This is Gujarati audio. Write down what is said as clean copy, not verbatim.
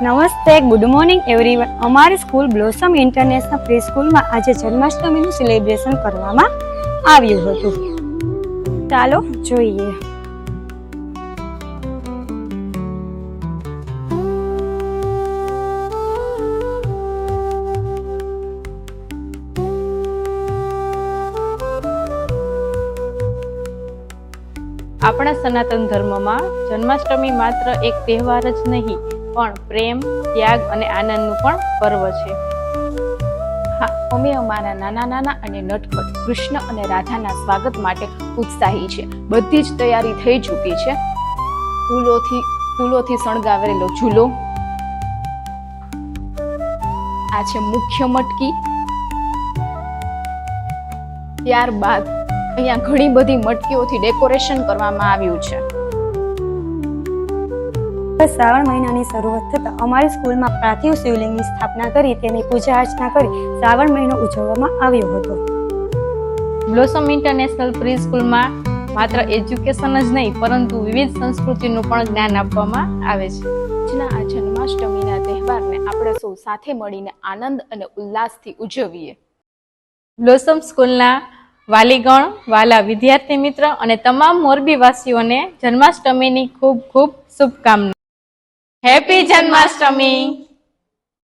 નમસ્તે, ગુડ મોર્નિંગ એવરીવન. અમારી સ્કૂલ બ્લોસમ ઇન્ટરનેશનલ પ્રી સ્કૂલમાં આજે જન્માષ્ટમીનું સેલિબ્રેશન કરવામાં આવ્યું હતું. ચાલો જોઈએ. આપણા સનાતન ધર્મમાં જન્માષ્ટમી માત્ર એક તહેવાર જ નહીં પણ પ્રેમ, ત્યાગ અને આનંદનું પણ પર્વ છે. હા, અમે અમારા નાના નાના અને નટખટ કૃષ્ણ અને રાધાના સ્વાગત માટે ઉત્સાહી છે. બધી જ તૈયારી થઈ ચૂકી છે. ફૂલોથી શણગાવેલો ઝૂલો, આ છે મુખ્ય મટકી. ત્યારબાદ અહીંયા ઘણી બધી મટકીઓથી ડેકોરેશન કરવામાં આવ્યું છે. શ્રાવણ મહિનાની શરૂઆત થતાં અમારી સ્કૂલમાં પાર્થિવ શિવલિંગની સ્થાપના કરી તેની પૂજા અર્ચના કરી શ્રાવણ મહિનો ઉજવવામાં આવ્યો હતો. બ્લોસમ ઇન્ટરનેશનલ પ્રી સ્કૂલમાં માત્ર એજ્યુકેશન જ નહીં પરંતુ વિવિધ સંસ્કૃતિનું પણ જ્ઞાન આપવામાં આવે છે. આજના આ જન્માષ્ટમીના તહેવારને આપણે સૌ સાથે મળીને આનંદ અને ઉલ્લાસથી ઉજવીએ. બ્લોસમ સ્કૂલના વાલીગણ, વાલા વિદ્યાર્થી મિત્ર અને તમામ મોરબી વાસીઓને જન્માષ્ટમીની ખૂબ ખૂબ શુભકામના. હેપી જન્માષ્ટમી.